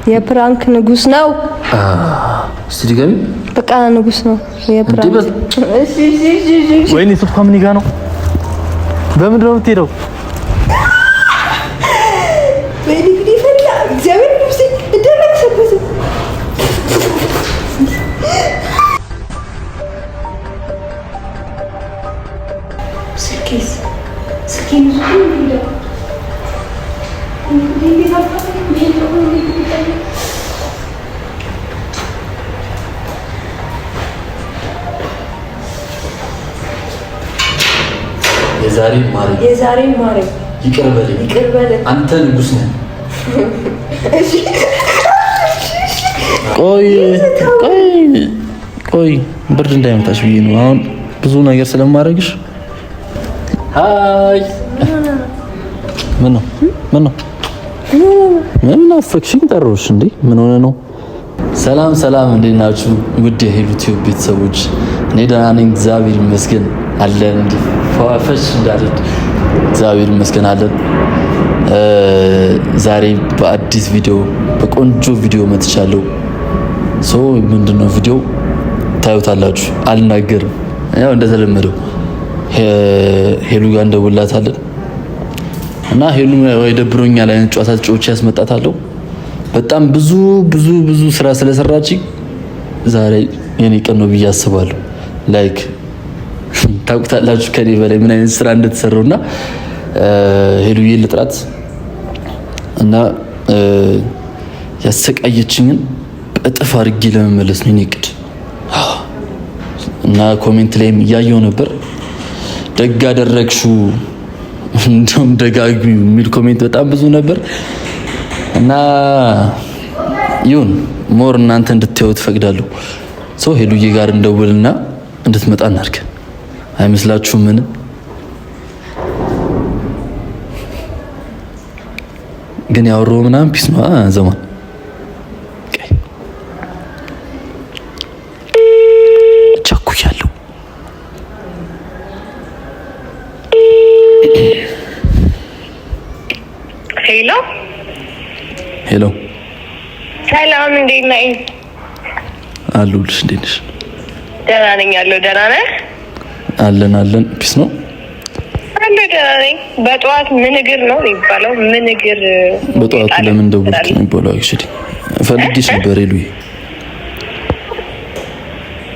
የፕራንክ ንጉስ ነው። እስቲ ድገሚ። በቃ ንጉስ ነው የፕራንክ። እሺ ወይኔ ሱፍካ ምን ይጋ ነው? በምንድን ነው የምትሄደው? ወይኔ ግዲ ፈላ እግዚአብሔር ንጉስ እንደነከሰበት ስኪስ ስኪን ነው የዛሬ ማሪ ይቅር በለኝ አንተ ንጉስ ነህ። እሺ ቆይ ብርድ እንዳይመታሽ ብዬ ነው አሁን ብዙ ነገር ስለማደርግሽ። ሃይ ምን ነው ምን አፈክሽኝ ጠሮሽ እንዴ? ምን ሆነ ነው? ሰላም እንዴት ናችሁ ውድ የሄሉ ቲዩብ ቤተሰቦች? እኔ ደህና ነኝ እግዚአብሔር ይመስገን አለን። እንዴ ፈዋፈሽ እንዳልድ እግዚአብሔር ይመስገን አለን። ዛሬ በአዲስ ቪዲዮ በቆንጆ ቪዲዮ መጥቻለሁ። ምንድነው ቪዲዮ ታዩታላችሁ፣ አልናገርም። ያው እንደተለመደው ሄሉ ጋር እንደውላታለን እና ሄሉ ይደብሮኛል አይነት ጨዋታ ጨዋታ ያስመጣታለሁ። በጣም ብዙ ስራ ስለሰራች ዛሬ የኔ ቀን ነው ብዬ አስባለሁ። ላይክ ታውቁታላችሁ ከኔ በላይ ምን አይነት ስራ እንደተሰራውና ሄሉዬ ልጥራት እና ያሰቃየችኝን በጥፍ አድርጌ ለመመለስ ነው ንግድ እና ኮሜንት ላይም እያየው ነበር። ደግ አደረግሽው እንደውም ደጋግሚ የሚል ኮሜንት በጣም ብዙ ነበር እና ይሁን ሞር እናንተ እንድታዩት ፈቅዳለሁ። ሄሉዬ ጋር እንደውልና እንድትመጣ እናድርግ። አይመስላችሁም? ምን ግን ያወራው ምናምን ፒስ ነው ዘማን ቻኩያለሁ። ሄሎ ሰላም፣ እንዴት ነህ? አሉልሽ። እንዴት ነሽ? ደህና ነኝ። ያለው ደህና ነህ? አለን ፒስ ነው አለ። ደህና ነኝ። በጠዋት ምን እግር ነው የሚባለው? ምን እግር በጠዋት ለምን ደውልክ ነው የሚባለው? አክቹሊ ፈልጌሽ ነበር ሄሉዬ።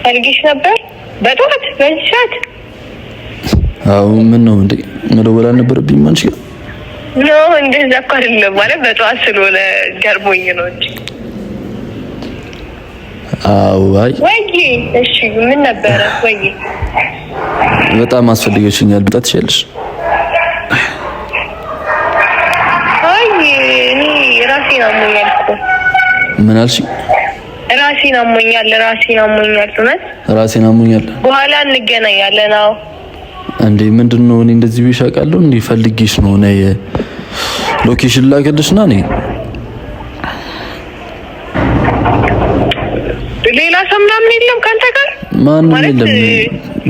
ፈልጌሽ ነበር በጠዋት በዚህ ሰዓት? አዎ ምን ነው እንዴ? መደወል አልነበረብኝም አንቺ ጋር? ኖ እንደዛ እኮ አይደለም ማለት በጠዋት ስለሆነ ገርሞኝ ነው እንጂ። አዎ አይ ወይ እሺ ምን ነበር? ወይ በጣም አስፈልገሽኛል። ብጣት ትችያለሽ? አይ እኔ ራሴን አሞኛል እኮ። ምን አልሽ? ራሴን አሞኛል። ራሴን አሞኛል። በኋላ እንገናኛለን። አዎ እንዴ ምንድነው? እኔ እንደዚህ ቢሽ አውቃለሁ እንዴ? ፈልጌሽ ነው ነይ ሎኬሽን ላከልሽና ነይ። ሌላ ሰው ምናምን የለም ካንተ ጋር? ማንም የለም።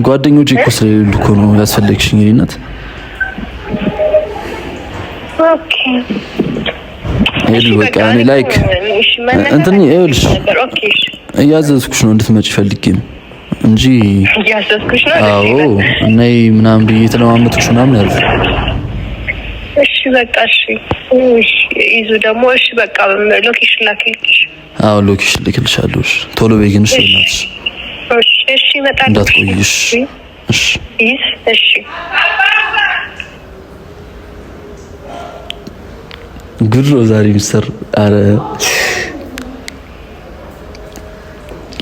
ጓደኞቼ እኮ ስለሌሉ እኮ ነው ያስፈልግሽኝ እናት። ኦኬ ሄዱ በቃ እኔ ላይክ እንትን ይኸውልሽ እያዘዝኩሽ ነው እንድትመጪ ፈልጌ ነው እንጂ እያዘዝኩሽ ነው። አዎ ነይ ምናምን ብዬ ተለማመጥኩሽ ምናምን ያልኩሽ። እሺ በቃ እሺ ይዙ ደግሞ እሺ በቃ ሎኬሽን ላክልሽ። አዎ ሎኬሽን ልክልሻለሁ። እሺ ቶሎ በይ ግን እሺ እናትሽ። እሺ መጣ እንዳትቆይሽ። እሺ እሺ ጉድ ነው ዛሬ ሚስተር። አረ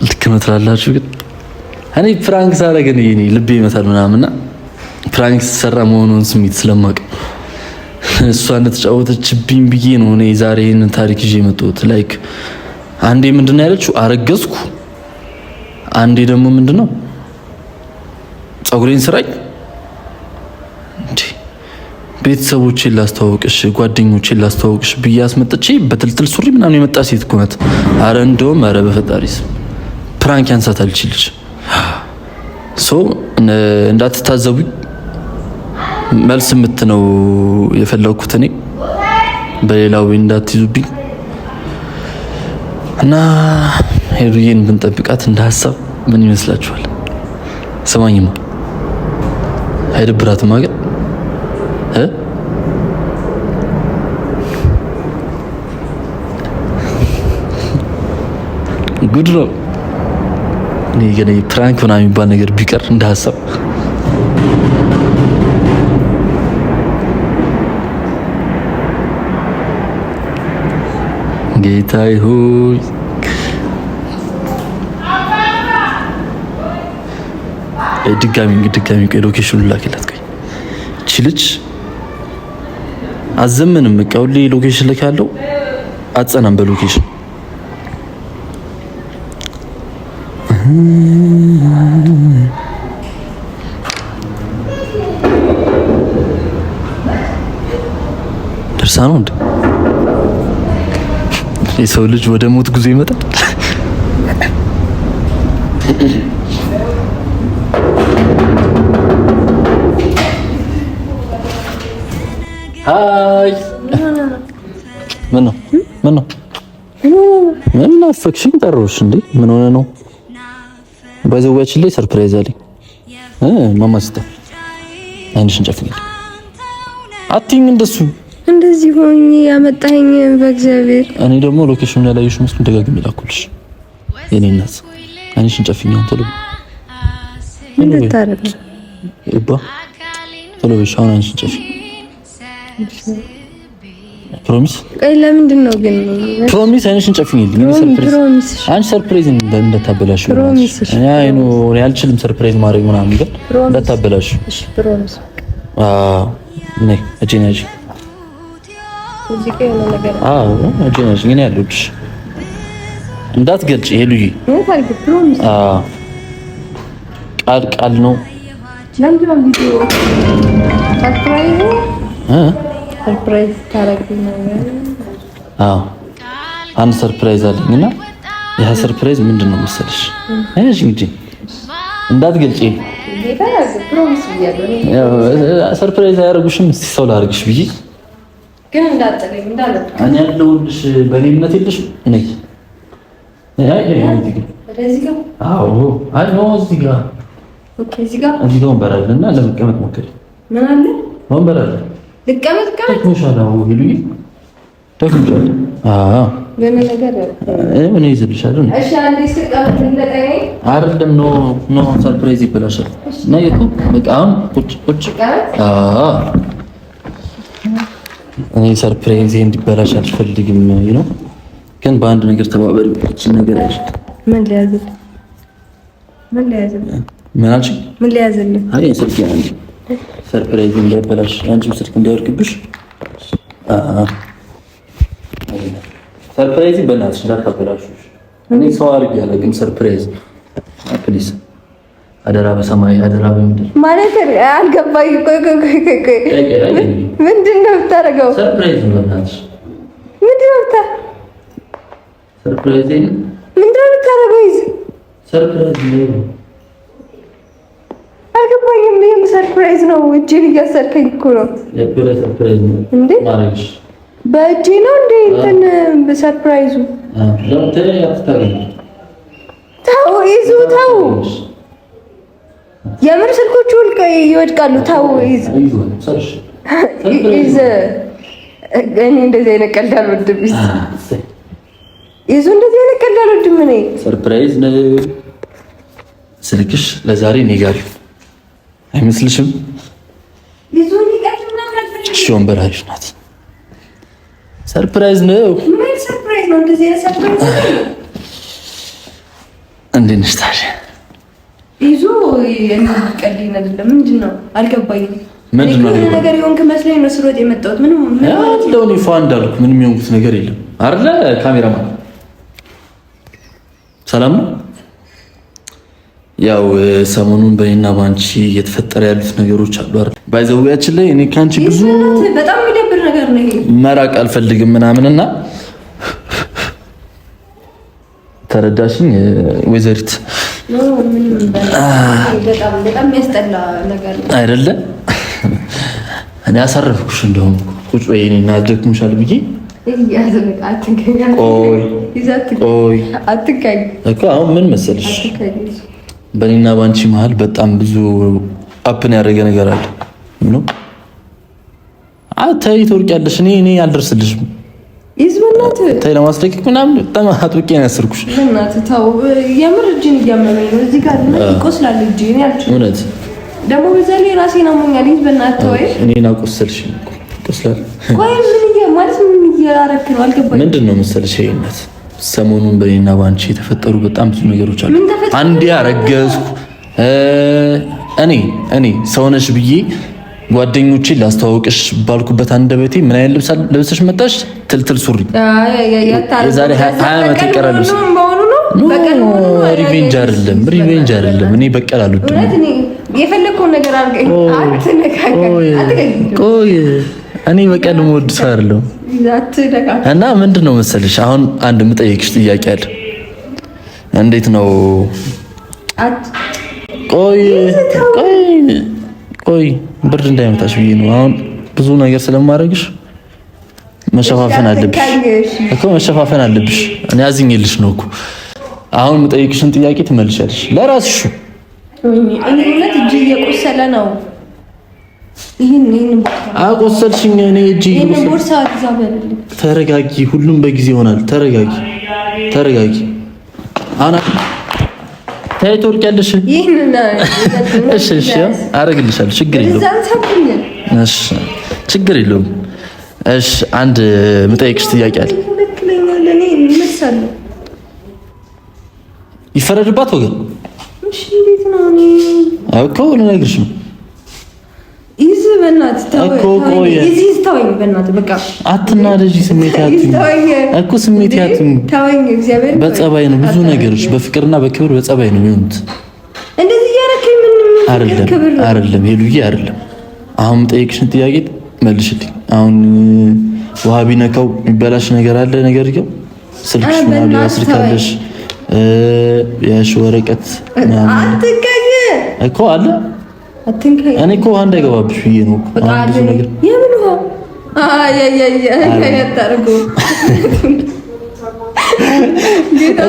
ልክ ነው ትላላችሁ ግን እኔ ፕራንክ ሳረግ እኔ ልቤ ይመታል ምናምንና ፕራንክ ሲሰራ መሆኑን ስሜት ስለማውቅ እሷ እንደተጫወተችብኝ ብዬ ነው እኔ ዛሬ ይሄንን ታሪክ ይዤ መጣሁት። ላይክ አንዴ ምንድነው ያለችው አረገዝኩ፣ አንዴ ደግሞ ምንድነው ጸጉሬን ስራኝ። እንዴ ቤተሰቦቼን ላስተዋውቅሽ ጓደኞቼን ላስተዋውቅሽ ብዬ አስመጥቼ በትልትል ሱሪ ምናምን የመጣ ሴት እኮ ናት። አረ እንደውም አረ በፈጣሪስ ፕራንክ ያንሳታል ልጅ። እንዳትታዘቡኝ መልስ ምት ነው የፈለኩት እኔ በሌላው እንዳትይዙብኝ። እና ሄዱዬን ብንጠብቃት እንደ ሀሳብ ምን ይመስላችኋል? ስማኝማ አይደብራትም ግን ጉድ ነው። እኔ ግን ፕራንክ ምናምን የሚባል ነገር ቢቀር እንደ ሀሳብ ጌታዬ ሆይ ድጋሚ ቆይ ሎኬሽኑን ላክላት። ቆይ እቺ ልጅ አዘመንም በቃ ሁሌ ሎኬሽን ልካለው አጸናም በሎኬሽን ደርሳ ነው እንዴ? የሰው ልጅ ወደ ሞት ጉዞ ይመጣል። ሃይ ምን ነው ምን ናፈቅሽኝ? ጠራሁሽ እንዴ? ምን ሆነ ነው? በዘዋችን ላይ ሰርፕራይዝ አለኝ። ማማ ስታ አይንሽን ጨፍኝ። አትይኝ እንደዚህ ሆኜ ያመጣኝ በእግዚአብሔር። እኔ ደግሞ ሎኬሽኑን ያላየሽ መስሎኝ ደጋግሜ ላኩልሽ። የኔ እናት አይንሽን ጨፍኝ። ቶሎ ምን ልታረግ እባ? ቶሎ በሽ አሁን አይንሽን ጨፍኝ። ፕሮሚስ። ቆይ ለምንድን ነው ግን ፕሮሚስ? አይንሽን ጨፍኝልኝ። እኔ ሰርፕራይዝ አንቺ ሰርፕራይዝ እንዳታበላሽ። እኔ አይኑ አልችልም ሰርፕራይዝ ማድረግ ምናምን ግን እንዳታበላሽ። እሺ ፕሮሚስ። ነይ እጄን ያዥ። እዚህ ጋር የሆነ ነገር እጄን ያዥ። ግን ያለሁልሽ እንዳትገልጪ ሄሉዬ። ፕሮሚስ። ቃል ነው። ለምንድን ነው ቪዲዮ ሰርፕራይዝ ሰርፕራይዝ ታረግኝ ነው? አንድ ሰርፕራይዝ አለኝና ያ ሰርፕራይዝ ምንድን ነው መሰለሽ? እሺ እንጂ እንዳትገልጪ። ሰርፕራይዝ አያደርጉሽም። እስቲ ሰው ላድርግሽ ብዬ ግን እንዳትጠለኝ እንዳለች እኔ ያለሁልሽ። በእኔ እምነት የለሽም። ነይ እዚህ ጋር። አይ ነው እዚህ ጋር። ኦኬ እዚህ ጋር ወንበር አለና ለመቀመጥ ሞክሪ። ምን አለ? ወንበር አለ። ልቀመጥ ተክሞሻለሁ። ሄሉዬ ተክሞሻለሁ። ምን ነገር ምን ይዝልሻለሁ? እሺ አንዴ ስቀመጥ ልለቀኝ አይደለም። ኖ ሰርፕራይዝ ይበላሻል። ነይ እኮ በቃ አሁን ቁጭ እኔ ሰርፕራይዝ እንዲበላሽ አልፈልግም ነው። ግን በአንድ ነገር ተባበሪ። እቺ ነገር አይሽ ምን ሊያዝል ምን አልሽ? ምን ሊያዝል? አይ ስልክ አንዴ ሰርፕራይዝ እንዳይበላሽ አንቺም ስልክ እንዳይወርቅብሽ። ሰርፕራይዝ በእናትሽ እንዳታበላሽ። እኔ ሰው አድርጌ አላውቅም። ሰርፕራይዝ ፕሊዝ፣ አደራ በሰማይ አደራ በምድር ማለት አልገባኝ። ቆይ ምንድን ነው የምታደርገው? ሰርፕራይዝ በእናትሽ ምንድን ነው ሰርፕራይዝ ምንድን ነው የምታደርገው? ሰርፕራይዝ ነው አልገባኝም። ይሄም ሰርፕራይዝ ነው። እጄን እያሰርከኝ እኮ ነው። የፕሬ ሰርፕራይዝ ነው እንዴ? ማረግሽ በእጄ ነው እንዴ? እንትን ሰርፕራይዙ ለምን ያፍታለኝ? ተው ይዙ ተው። የምር ስልኮቹ ይወድቃሉ። ተው ይዝ እኔ እንደዚህ አይነት ቀልድ አልወድም። ይዙ እንደዚህ አይነት ቀልድ አልወድም። እኔ ሰርፕራይዝ ነው ስልክሽ ለዛሬ እኔ ጋር አይመስልሽም? ይዞኒ ቀጥና እሺ ወንበር አሪፍ ናት። ሰርፕራይዝ ነው። ምን ሰርፕራይዝ ነው? እንደዚህ ሰርፕራይዝ እንዴት ነሽ ታዲያ? ይዞ ቀልድ አይደለም። ምንድነው? አልገባኝም። ምንድነው ነገር የሆንክ መስሎኝ ነው ስሮጥ የመጣሁት። ምንም እንደው ፏ እንዳልኩ ምንም የሆንኩት ነገር የለም አይደለ? ካሜራማን ሰላም ነው። ያው ሰሞኑን በእኔና ባንቺ እየተፈጠረ ያሉት ነገሮች አሉ አይደል? ባይዘውያችን ላይ እኔ ካንቺ ብዙ በጣም የሚደብር ነገር ነው ይሄ። መራቅ አልፈልግም ምናምንና ተረዳሽኝ ወይዘሪት? በጣም የሚያስጠላ ነገር ነው አይደለ? እኔ አሳረፍኩሽ። እንደውም ቁጭ በይ እኔና ደክሞሻል ብዬ ቆይ እኮ አሁን ምን መሰልሽ በእኔና ባንቺ መሀል በጣም ብዙ አፕን ያደረገ ነገር አለ ነው። ተይ ትወርቂያለሽ። እኔ አልደርስልሽም። ተይ ለማስለቀቅ ምናምን በጣም አጥብቄ ነው ያሰርኩሽ። የምር እጅን እያመመኝ ነው። እዚህ ጋር ይቆስላል እጅ። እኔ አልችልም። እውነት ደግሞ በዛ ላይ ራሴን አሞኛል። ይዝ በእናትህ ወይ እኔን አቆሰልሽኝ። ይቆስላል። ቆይ ምን እያደረክ ነው? አልገባኝም። ምንድን ነው መሰልሽ ይሄነት ሰሞኑን በእኔና ባንቺ የተፈጠሩ በጣም ብዙ ነገሮች አሉ። አንዴ አረገዝኩ እኔ ሰውነሽ ብዬ ጓደኞቼ ላስተዋውቅሽ ባልኩበት አንደበቴ ምን አይነት ልብስ ለብሰሽ መጣሽ? ትልትል ሱሪ የዛሬ 20 ዓመት ይቀራል ልብስ ሪቬንጅ አይደለም። እኔ በቀል አልወድም። የፈለከውን ነገር አድርገኝ። ቆይ እኔ በቀል የምወድ ሰው አይደለሁም። እና ምንድን ነው መሰለሽ አሁን አንድ የምጠይቅሽ ጥያቄ አለ። እንዴት ነው ቆይ ብርድ እንዳይመታሽ ብዬ ነው። አሁን ብዙ ነገር ስለማደርግሽ መሸፋፈን አለብሽ እኔ አዝኜልሽ ነው እኮ። አሁን የምጠይቅሽን ጥያቄ ትመልሻለሽ ለራስሽ። እውነት እጅ እየቆሰለ ነው። ይሄን አቆሰልሽኝ። እኔ እጅ ቦርሳ ትዛበልልኝ። ተረጋጊ፣ ሁሉም በጊዜ ይሆናል። ተረጋጊ። አና ታይቶርቂያለሽ። እሺ አረግልሻለሁ። ችግር የለውም። እሺ አንድ የምጠይቅሽ ጥያቄ አለ። ይፈረድባት ወገን እኮ ልነግርሽ ነው። አትናደጂ። ስሜት ያትም በጸባይ ነው። ብዙ ነገሮች በፍቅርና በክብር በጸባይ ነው የሚሆኑት። አይደለም ሄሉዬ፣ አይደለም። አሁን ጠይቅሽን ጥያቄ መልሽልኝ። አሁን ውሃ ቢነካው የሚበላሽ ነገር አለ። ነገር ግን ስልክሽ ምናምን ያስልካለሽ ያሽ ወረቀት እኮ አለ። እኔ እኮ ውሃ እንዳይገባብሽ ብዬ ነው። ብዙ ነገር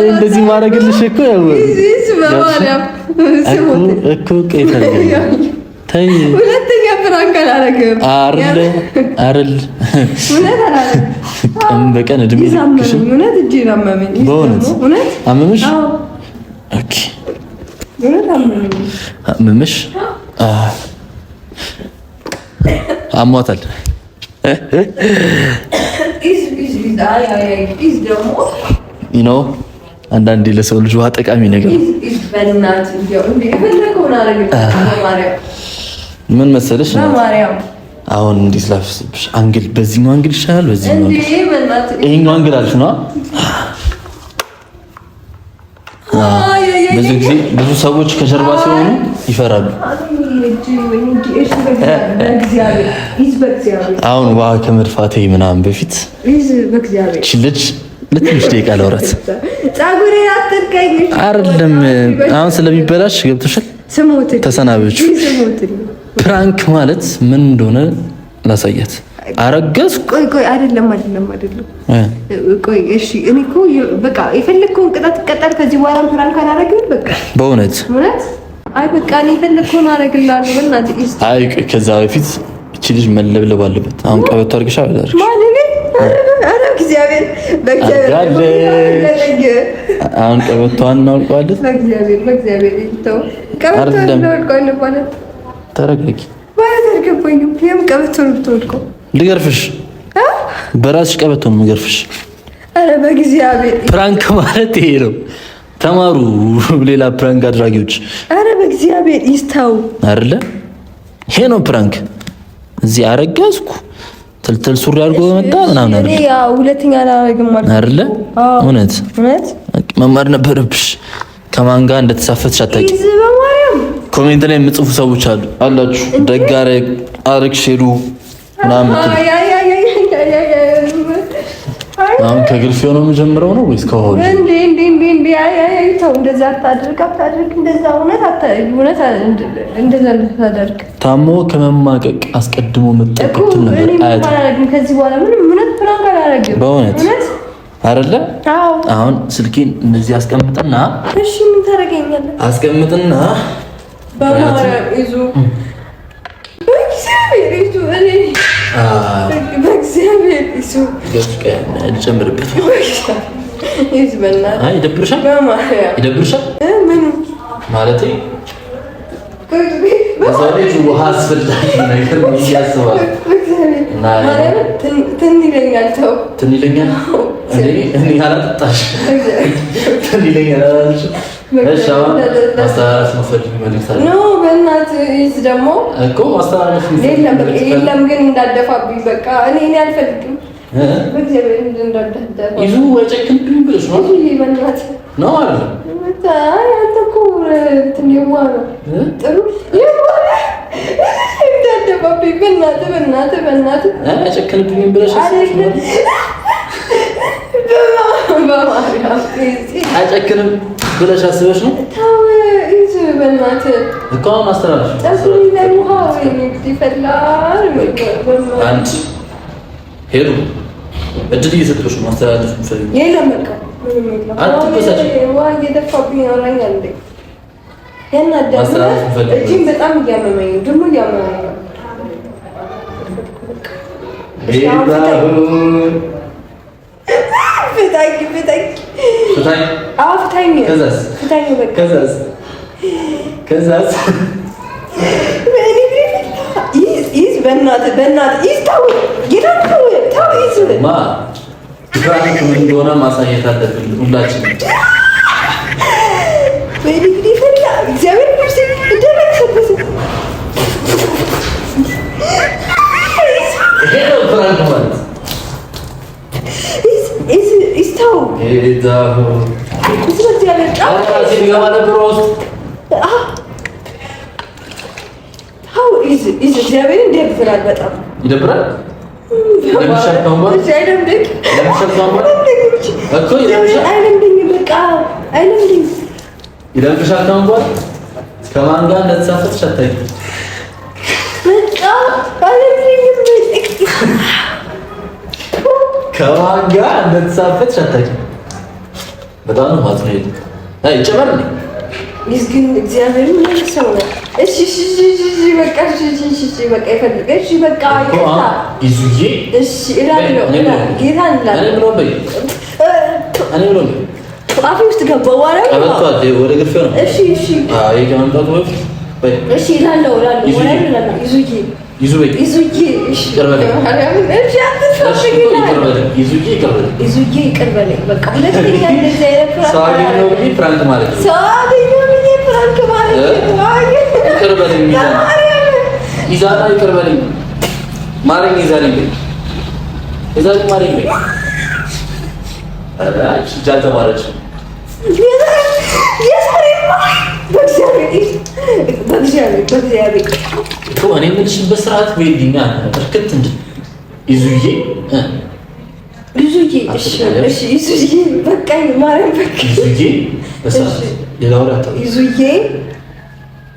እንደዚህ ማድረግልሽ እኮ እኮ ተይ፣ ሁለተኛ ፍራንክ አላደርግም። አይደል ቀን በቀን እድሜ ልክሽ እውነት እጄ አመመኝ። በእውነት አመመሽ? ኦኬ አመመሽ? አሟታል። አንዳንዴ ለሰው ልጅ ውሃ ጠቃሚ ነገር ምን መሰለሽ፣ አሁን እንዴት ላፍስብሽ? አንግል በዚህኛው አንግል ይሻላል። በዚህኛው ይሄኛው አንግል አልሽ ነው። ብዙ ጊዜ ብዙ ሰዎች ከጀርባ ሲሆኑ ይፈራሉ። አሁን ውሃ ከመድፋቴ ምናምን በፊት እቺ ልጅ ለትንሽ ደቂቃ ላውራት። አይደለም አሁን ስለሚበላሽ ገብቶሻል። ተሰናበች። ፕራንክ ማለት ምን እንደሆነ ላሳያት። አረገዝኩ። ቆይ አይደለም። ቆይ እሺ፣ እኔ እኮ በቃ የፈለግከውን ቅጣት ትቀጣል። ከዚህ በኋላ ፕራንክ አላደርግም። በቃ በእውነት አይ በቃ እኔ የፈለግከውን አደርግልሃለሁ። በእናትህ አይ ከዛ በፊት እቺ ልጅ መለብለብ አለበት። አሁን ቀበቶ አድርገሻ አላደርግሽ ማለት አረ እግዚአብሔር አሁን ቀበቶዋን እናውልቀዋለን። በእግዚአብሔር ይተው። ቀበቶ እናውልቀዋለን ማለት ተረጋጊ ማለት አልገባኝም። ይሄም ቀበቶ ነው የምትወልቀው። ልገርፍሽ፣ በራስሽ ቀበቶ ነው የምገርፍሽ። አረ በእግዚአብሔር ፕራንክ ማለት ይሄ ነው። ተማሩ ሌላ ፕራንክ አድራጊዎች። አረ በእግዚአብሔር ይስተው አይደለ? ይሄ ነው ፕራንክ። እዚህ አረጋዝኩ ትልትል ሱሪ አድርጎ መጣ ምናምን አይደል? እኔ ያው ሁለተኛ አላረግም ማለት አይደለ? እውነት መማር ነበረብሽ። ከማን ጋር እንደተሳፈትሽ አታውቂ። ኮሜንት ላይ የምጽፉ ሰዎች አላችሁ። ደግ አረግሽ ሄሉ ምናምን አሁን ከግርፊያው ነው የምጀምረው ነው ወይስ ከሆነ? እንዴ አይ ተው፣ እንደዛ አታድርግ። እንደዛ እውነት እንደዛ አታድርግ። ታሞ ከመማቀቅ አስቀድሞ መጠቀቅ ነበር። ከዚህ በኋላ ምንም እውነት ፕራንክ አላደርግም። በእውነት አይደለ? አዎ። አሁን ስልኬን እንደዚህ አስቀምጥና፣ እሺ ምን ታደርገኛለህ? አስቀምጥና በማርያም ይዙ በእግዚአብሔር ይዙ ልጨምርበት። ይዝበናል። ይደብርሻል? ይደብርሻል? ምን ማለቴ ለሰው ልጅ ውሃ አስፈላጊ ነገር ነው ያስባል። ትን ይለኛል። ተው ትን ይለኛል። እኔ አላጠጣሽ ትን ይለኛል አላለሽ? እሺ አሁን ማስተላለፍ የምፈልግ መልዕክት አለ። ኖ በእናትህ ይዝ ደግሞ እኮ ማስተላለፍ የለም ግን እንዳደፋብኝ በቃ እኔ አልፈልግም። በእግዚአብሔር እንዳደፋ ይዙ ወጨክንብኝ ብለሽ ነው በእናትህ ነው አይደል? አንተ እኮ ትንዋ ነው ጥሩ እንዳደፋብኝ በእናትህ ወጨክንብኝ ብለሽ አይጨክንም ብለሽ አስበሽ ነው? ታው ይዙ በእናትህ እኮ ማስተላለፍ ጠብኝ ለውሃ ወይ ይፈላል አንድ ሄዱ እድል እየሰጠሽ ነው ማስተላለፍ የምፈልገው። የለም በቃ ምንም የለም። አትበሳጭ። ውሃ እየደፋብኝ ያወራኛል እንዴ? ያናዳል። እጅም በጣም እያመመኝ ነው ደግሞ እያመመኝ ነው። ከዛስ በእናትህ ተው ምን እንደሆነ ማሳየት አለብን ሁላችንም። ይደብራል። በጣም ይደብራል። ከማን ጋር እንደተሳፈጥሽ አታውቂም። ከማን ጋር እንደተሳፈጥሽ አታውቂም። በጣም ነው ማለት ነው። ይጨመር ነው ግን እግዚአብሔር ምን ሰው ነው? እሺ በቃ ይፈልግ። እሺ በቃ ይዙዬ እሺ እላለሁ ጌታ እላለሁ። እኔ ብሎ አፌ ውስጥ ገባ ወራ ወደ ግርፌው ነው። እሺ ከመምጣቱ በፊት እሺ እላለሁ ይዙዬ እሺ ይዙዬ ይቅር በለኝ በቃ ሁለተኛ እንደዚህ አይነት ፍራንክ ማለት ነው። ይቅር በለኝ ይዛና ይቅር በለኝ ማረኝ ይዛልኝ ማረኝ አራች ጃታ ማረች በእግዚአብሔር እኮ እኔ የምልሽበት ስርዓት በይልኛ እርክት እንደ ይዙዬ እሺ በቃ ማረኝ በቃ ይዙዬ በስርዓት ሌላው ይዙዬ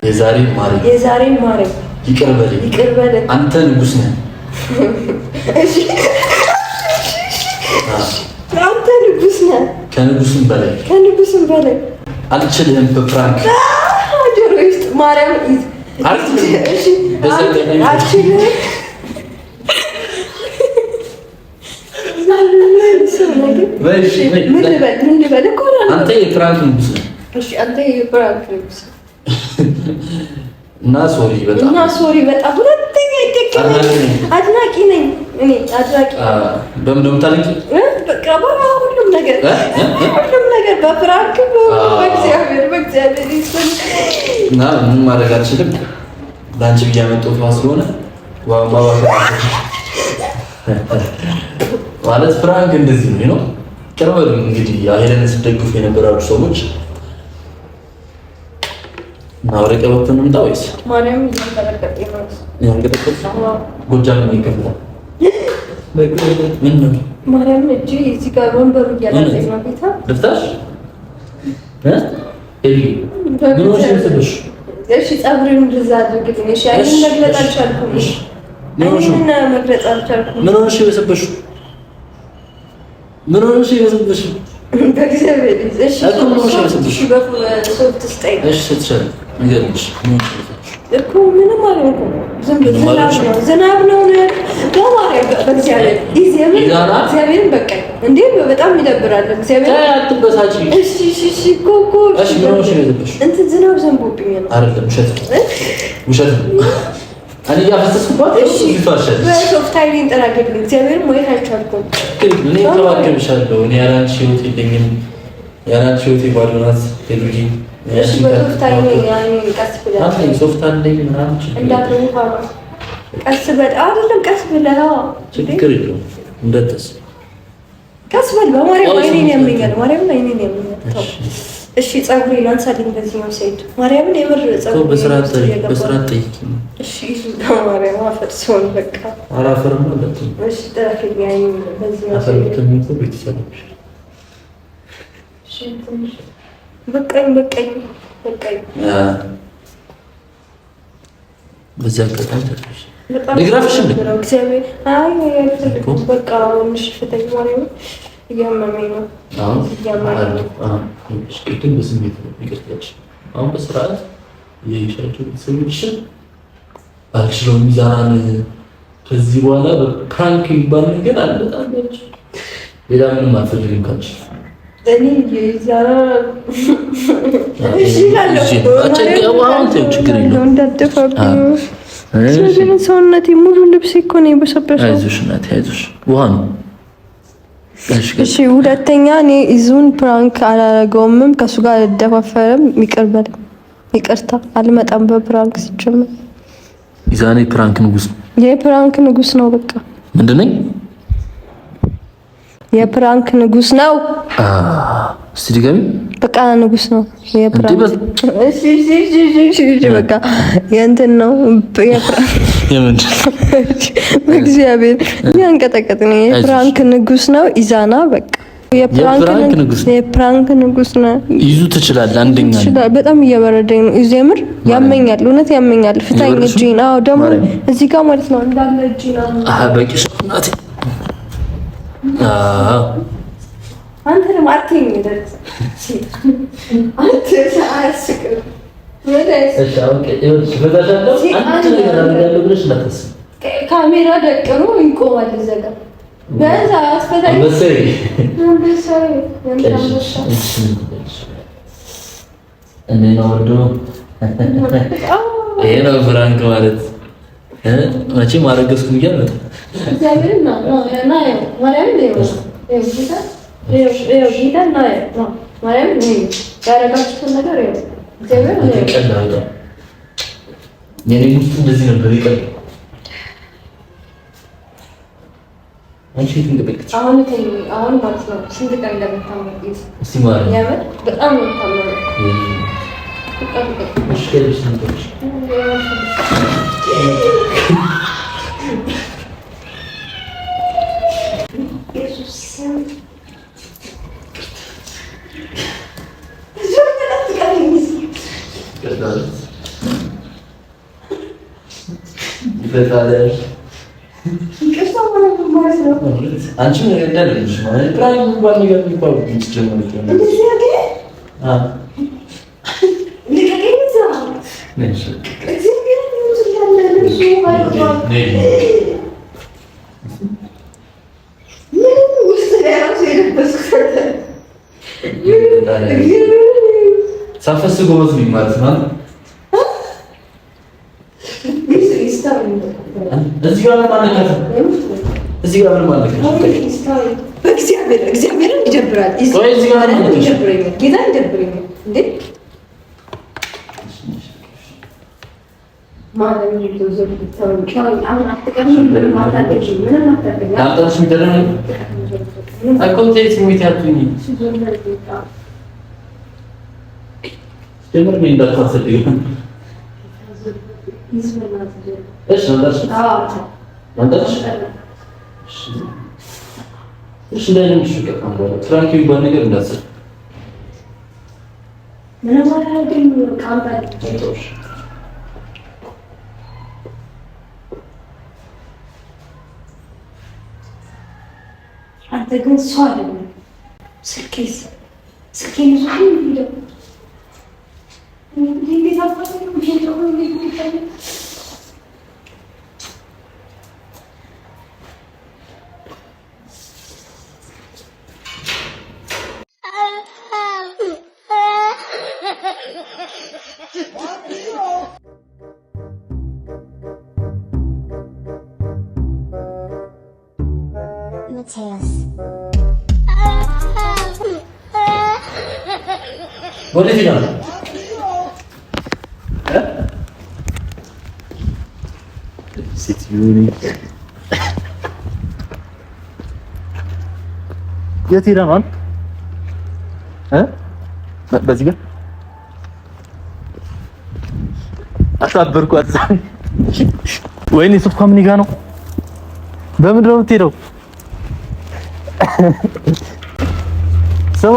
የዛሬን ማረኝ ይቅር በለኝ አንተ ንጉስ ነህ። እሺ አንተ ንጉስ ነህ። ከንጉስም በላይ አልችልህም። በፍራንክ ጆሮ ውስጥ ማርያም አንተ የፍራንክ ንጉስ ነህ። እና ሶሪ በጣም ሁለተኛ አድናቂ ነኝ እኔ በምን ነው የምታለቂ? በቃ ሁሉም ነገር በፍራንክ በእግዚአብሔር ይስፈን እና ምን ማድረግ አልችልም። ለአንቺ ብዬ ያመጣሁት ስለሆነ ማለት ፍራንክ እንደዚህ ነው። ቅርበል እንግዲህ ሄለን ስትደግፉ የነበራችሁ ሰዎች ወደ ቀበቶ እንምጣ ወይስ ማርያም እየተረቀቀ ነው? ጎጃም ነው ይከፍላል። ምን ነው ማርያም እጂ እዚህ ጋር ወንበሩ እያላለኝ ነው ጌታ ደፍታሽ ኤሊ ምን ሆነሽ ነው? እሺ ፀጉሬን እንደዛ አድርግልኝ። እሺ አይን መግለጥ አልቻልኩም። ምን መግለጥ አልቻልኩም። ምን ሆነሽ የበሰበሽው? ምን ሆነሽ የበሰበሽው? በእግዚአብሔር እሺ እሺ በሶፍት ስታይ እሺ ስትሰሪ ንገሪኝ። እኮ ምንም አልሆንኩም። ዝናብ ነው በማርያም በእግዚአብሔር እግዚአብሔርን በቃ እንዴ በጣም ይደብራል። እግዚአብሔር አትበሳጪ። እሺ እሺ ኮኮ እሺ ምን ሆነሽ የበሰበሽው? እንትን ዝናብ ዘንቦብኝ ነው አይደለም ውሸት እኔ ያፈሰስኩባት እሺ ይፋሻል በሶፍት አይን ጠራገልኝ። እግዚአብሔርን ወይ ታቻልኩም እኔ ተባከብሻለሁ። እኔ ያላንቺ ህይወት የለኝም። ያላንቺ ህይወት ባዶናት ቴሉጂ እሺ በሶፍት አይን ያኔ ቀስ ብለህ አንተ ሶፍት አይን ምናምን እንዳትሩፋ ቀስ በል አይደለም ቀስ ብለህ ችግር የለውም እንደተስ ቀስ በል በማርያም አይኔን ያመኛል። ማርያም አይኔን ያመኛል። እሺ ፀጉሬን አንሳልኝ። በዚህ ነው ሰይድ ማርያምን የምር ፀጉሬን በስርዓት ጠይቂ። እሺ ይዙ ማርያም አፈርሶን በቃ አራፈርም ማለት ነው። እሺ ተራከኝ አይኔ በዚህ ነው ሰይድ አፈርተኝ ቤተሰቦች እሺ በቃኝ በዚህ አጋጣሚ ተፈሽ ለግራፍሽ እንደ እግዚአብሔር አይ በቃ ምሽ ፈተኝ ማርያም እያመመኝ ነው። ቅድም በስሜት ነው ይቅርታሽ። አሁን በስርዓት የይሻቸው ቤተሰቦችሽን ባልችለው ሚዛን ከዚህ በኋላ በፕራንክ የሚባል ነገር አለ። ሌላ ምንም አልፈልግም ካልሽ እኔ የዛራ እሺ ላለው ችግር የለውም እንዳትደፋብኝ። ስለዚህ ሰውነቴ ሙሉ ልብስ እኮ ነው የበሰበሰው። አይዞሽ እናቴ አይዞሽ። ውሃ ነው እሺ ሁለተኛ እኔ ኢዙን ፕራንክ አላረገውምም፣ ከሱ ጋር አልደፋፈርም። ይቅርታ አልመጣም በፕራንክ ሲጀምር። ኢዛኔ ፕራንክ ንጉስ ነው። የፕራንክ ንጉስ ነው። በቃ ምንድነኝ? የፕራንክ ንጉስ ነው። እስቲ ድገሚ። በቃ ንጉስ ነው የፕራንክ። እሺ በቃ የእንትን ነው እግዚአብሔር ያንቀጠቀጥ ነው። የፕራንክ ንጉስ ነው ኢዛና። በቃ የፕራንክ ንጉስ ነው። ይዙ ትችላለህ። አንደኛ በጣም እየበረደኝ ነው። ይዙ የምር ያመኛል፣ እውነት ያመኛል። ፍታኝ እጄን። አዎ ደግሞ እዚህ ጋር ማለት ነው እንዳለ እጄን ነው። በቂ ናት። አንተ ደግሞ አትይኝ ደረሰ አንተ ሳያስቅም ካሜራ ደቅኖ ይቆማል። ዘጋ በዛ አስፈላጊ ይሄ ነው ፍራንክ ማለት። መቼም አረገዝኩ እያለ እግዚአብሔር ነው እና ማርያም ነው ጌታ ነው ማርያም ነው ያረጋችሁት ነገር ነው። እግዚአብሔር ነው የኔ ውስጥ እንደዚህ ነበር ይቀር አንቺ ትንቀበቅች አሁን ማለት ነው። ስንት ቀን እንደምታመጥ እስቲ ማለት ያመት በጣም ነው ታመመ። ሙሽኪል ስንቶች አንቺ ምን እንደልሽ ማለት ፕራይም እንኳን ነገር እንኳን ጀመረ ሳፈስ ጎበዝ ነኝ ማለት ነው። እዚህ ጋር ማለት ነው። እዚህ ጋር ማለት ነው። እግዚአብሔር ይደብራል። እዚህ ጋር ይደብረኛል። ጌታ ይደብረኛል እንዴ ማለም ይዘው ተወንቻው አሁን አትቀርም ምን ማታደርጂ ምን ማታደርጂ ታጣሽ ምንድነው አኮንቴት ሚታቱኝ ጀምር ምን እንዳታሰደኝ እሺ አንዳሽ አንዳሽ እሺ እንዳይልምሽ ከካም በኋላ ፍራንክ ይባል ነገር እንዳትሰጥ ምን ማለት ነው? ካምፓኒ አይተውሽ አንተ ግን ሰው አይደለም። ስልኬን ይዞ ሄደው እንዴት አባቱ ነው Mateus. ወዴት ይላል? የት ሄዳ ነው? በዚህ ጋር አሳበርኳት። ወይኔ ሱፍ ከምን ጋር ነው? በምንድን ነው የምትሄደው? ስማ